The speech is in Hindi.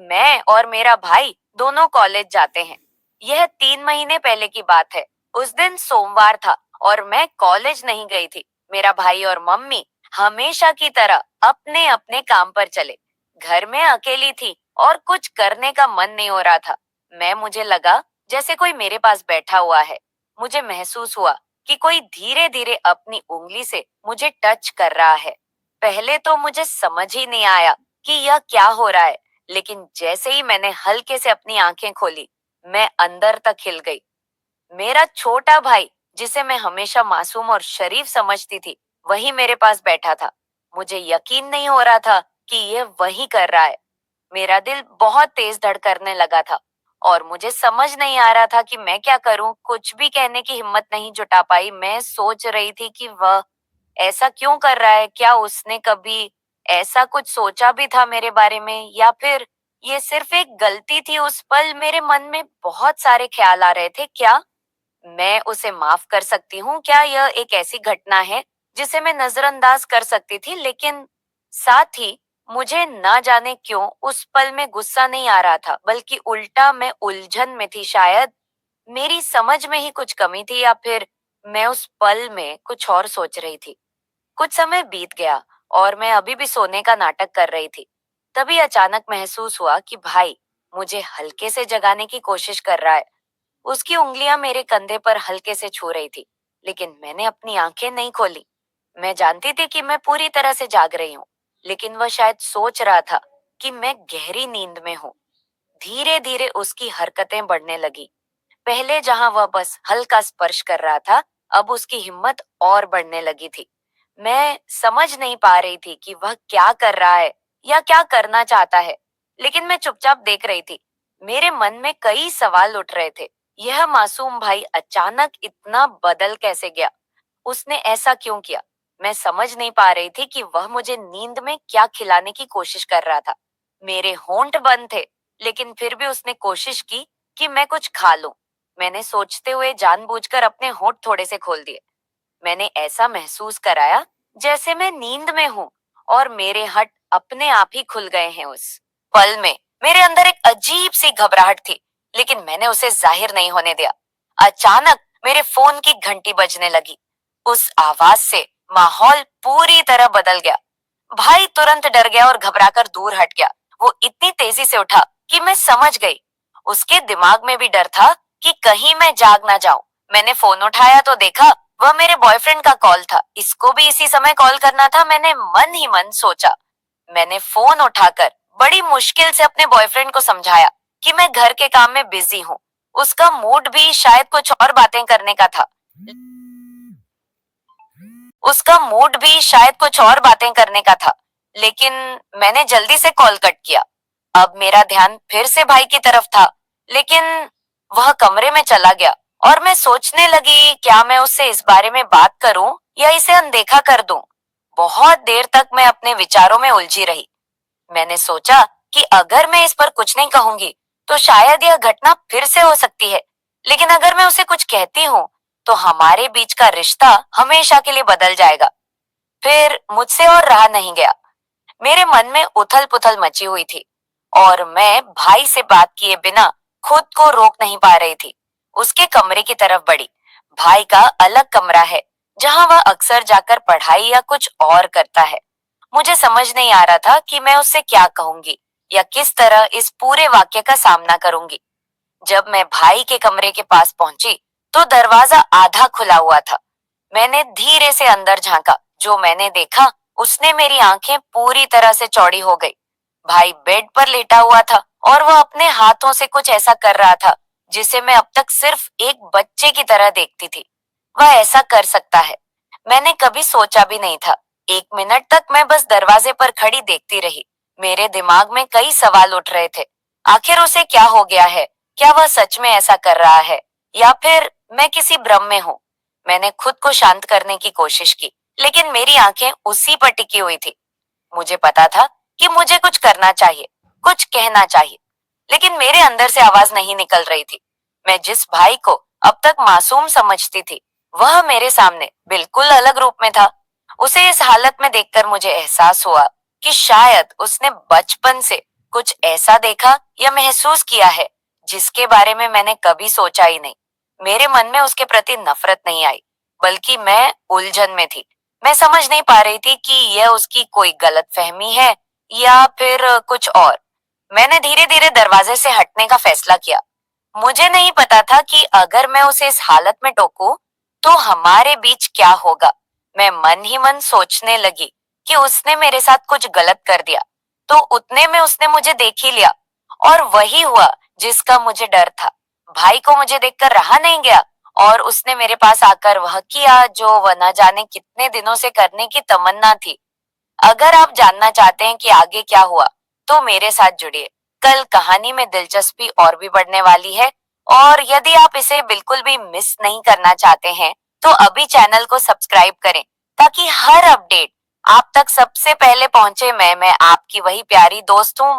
मैं और मेरा भाई दोनों कॉलेज जाते हैं। यह 3 महीने पहले की बात है। उस दिन सोमवार था और मैं कॉलेज नहीं गई थी। मेरा भाई और मम्मी हमेशा की तरह अपने अपने काम पर चले। घर में अकेली थी और कुछ करने का मन नहीं हो रहा था। मुझे लगा जैसे कोई मेरे पास बैठा हुआ है। मुझे महसूस हुआ कि कोई धीरे धीरे अपनी उंगली से मुझे टच कर रहा है। पहले तो मुझे समझ ही नहीं आया कि यह क्या हो रहा है, लेकिन जैसे ही मैंने हल्के से अपनी आंखें खोली, मैं अंदर तक हिल गई। मेरा छोटा भाई, जिसे मैं हमेशा मासूम और शरीफ समझती थी, वही मेरे पास बैठा था। मुझे यकीन नहीं हो रहा था कि यह वही कर रहा है। मेरा दिल बहुत तेज धड़कने लगा था और मुझे समझ नहीं आ रहा था कि मैं क्या करूं। कुछ भी कहने की हिम्मत नहीं जुटा पाई। मैं सोच रही थी कि वह ऐसा क्यों कर रहा है? क्या उसने कभी ऐसा कुछ सोचा भी था मेरे बारे में, या फिर ये सिर्फ एक गलती थी? उस पल मेरे मन में बहुत सारे ख्याल आ रहे थे। क्या मैं उसे माफ कर सकती हूँ? क्या यह एक ऐसी घटना है जिसे मैं नजरअंदाज कर सकती थी? लेकिन साथ ही मुझे ना जाने क्यों उस पल में गुस्सा नहीं आ रहा था, बल्कि उल्टा मैं उलझन में थी। शायद मेरी समझ में ही कुछ कमी थी, या फिर मैं उस पल में कुछ और सोच रही थी। कुछ समय बीत गया और मैं अभी भी सोने का नाटक कर रही थी। तभी अचानक महसूस हुआ कि भाई मुझे हल्के से जगाने की कोशिश कर रहा है। उसकी उंगलियां मेरे कंधे पर हल्के से छू रही थी, लेकिन मैंने अपनी आंखें नहीं खोली। मैं जानती थी कि मैं पूरी तरह से जाग रही हूँ, लेकिन वह शायद सोच रहा था कि मैं गहरी नींद में हूँ। धीरे धीरे उसकी हरकतें बढ़ने लगी। पहले जहां वह बस हल्का स्पर्श कर रहा था, अब उसकी हिम्मत और बढ़ने लगी थी। मैं समझ नहीं पा रही थी कि वह क्या कर रहा है या क्या करना चाहता है, लेकिन मैं चुपचाप देख रही थी। मेरे मन में कई सवाल उठ रहे थे। यह मासूम भाई अचानक इतना बदल कैसे गया? उसने ऐसा क्यों किया? मैं समझ नहीं पा रही थी कि वह मुझे नींद में क्या खिलाने की कोशिश कर रहा था। मेरे होंठ बंद थे, लेकिन फिर भी उसने कोशिश की कि मैं कुछ खा लूं। मैंने सोचते हुए जानबूझकर अपने होंठ थोड़े से खोल दिए। मैंने ऐसा महसूस कराया जैसे मैं नींद में हूँ और मेरे हट अपने आप ही खुल गए हैं। उस पल में मेरे अंदर एक अजीब सी घबराहट थी, लेकिन मैंने उसे जाहिर नहीं होने दिया। अचानक मेरे फोन की घंटी बजने लगी। उस आवाज से माहौल पूरी तरह बदल गया। भाई तुरंत डर गया और घबराकर दूर हट गया। वो इतनी तेजी से उठा कि मैं समझ गई। उसके दिमाग में भी डर था कि कहीं मैं जाग ना जाऊं। मैंने फोन उठाया तो देखा वह मेरे बॉयफ्रेंड का कॉल था। इसको भी इसी समय कॉल करना था। मैंने मन ही मन सोचा। मैंने फोन उठाकर बड़ी मुश्किल से अपने बॉयफ्रेंड को समझाया कि मैं घर के काम में बिजी हूँ। उसका मूड भी शायद कुछ और बातें करने का था। उसका मूड भी शायद कुछ और बातें करने का था, लेकिन मैंने जल्दी से कॉल कट किया। अब मेरा ध्यान फिर से भाई की तरफ था, लेकिन वह कमरे में चला गया और मैं सोचने लगी, क्या मैं उससे इस बारे में बात करूं या इसे अनदेखा कर दूं। बहुत देर तक मैं अपने विचारों में उलझी रही। मैंने सोचा कि अगर मैं इस पर कुछ नहीं कहूंगी तो शायद यह घटना फिर से हो सकती है, लेकिन अगर मैं उसे कुछ कहती हूँ तो हमारे बीच का रिश्ता हमेशा के लिए बदल जाएगा। फिर मुझसे और रहा नहीं गया। मेरे मन में उथल पुथल मची हुई थी और मैं भाई से बात किए बिना खुद को रोक नहीं पा रही थी। उसके कमरे की तरफ बढ़ी। भाई का अलग कमरा है जहां वह अक्सर जाकर पढ़ाई या कुछ और करता है। मुझे समझ नहीं आ रहा था कि मैं उससे क्या कहूंगी या किस तरह इस पूरे वाक्य का सामना करूंगी। जब मैं भाई के कमरे के पास पहुंची तो दरवाजा आधा खुला हुआ था। मैंने धीरे से अंदर झांका। जो मैंने देखा उसने मेरी आंखें पूरी तरह से चौड़ी हो गई। भाई बेड पर लेटा हुआ था और वह अपने हाथों से कुछ ऐसा कर रहा था जिसे मैं अब तक सिर्फ एक बच्चे की तरह देखती थी। वह ऐसा कर सकता है, मैंने कभी सोचा भी नहीं था। 1 मिनट तक मैं बस दरवाजे पर खड़ी देखती रही। मेरे दिमाग में कई सवाल उठ रहे थे। आखिर उसे क्या हो गया है? क्या वह सच में ऐसा कर रहा है या फिर मैं किसी भ्रम में हूँ? मैंने खुद को शांत करने की कोशिश की, लेकिन मेरी आंखें उसी पर टिकी हुई थी। मुझे पता था कि मुझे कुछ करना चाहिए, कुछ कहना चाहिए, लेकिन मेरे अंदर से आवाज नहीं निकल रही थी। मैं जिस भाई को अब तक मासूम समझती थी, वह मेरे सामने बिल्कुल अलग रूप में था। उसे इस हालत में देखकर मुझे एहसास हुआ कि शायद उसने बचपन से कुछ ऐसा देखा या महसूस किया है जिसके बारे में मैंने कभी सोचा ही नहीं। मेरे मन में उसके प्रति नफरत नहीं आई, बल्कि मैं उलझन में थी। मैं समझ नहीं पा रही थी कि यह उसकी कोई गलतफहमी है या फिर कुछ और। मैंने धीरे धीरे दरवाजे से हटने का फैसला किया। मुझे नहीं पता था कि अगर मैं उसे इस हालत में टोकूं, तो हमारे बीच क्या होगा। मैं मन ही मन सोचने लगी कि उसने मेरे साथ कुछ गलत कर दिया, तो उतने में उसने मुझे देख ही लिया। और वही हुआ जिसका मुझे डर था। भाई को मुझे देखकर रहा नहीं गया और उसने मेरे पास आकर वह किया जो वह न जाने कितने दिनों से करने की तमन्ना थी। अगर आप जानना चाहते हैं कि आगे क्या हुआ, तो मेरे साथ जुड़िए। कल कहानी में दिलचस्पी और भी बढ़ने वाली है। और यदि आप इसे बिल्कुल भी मिस नहीं करना चाहते हैं, तो अभी चैनल को सब्सक्राइब करें, ताकि हर अपडेट आप तक सबसे पहले पहुंचे। मैं आपकी वही प्यारी दोस्त हूँ।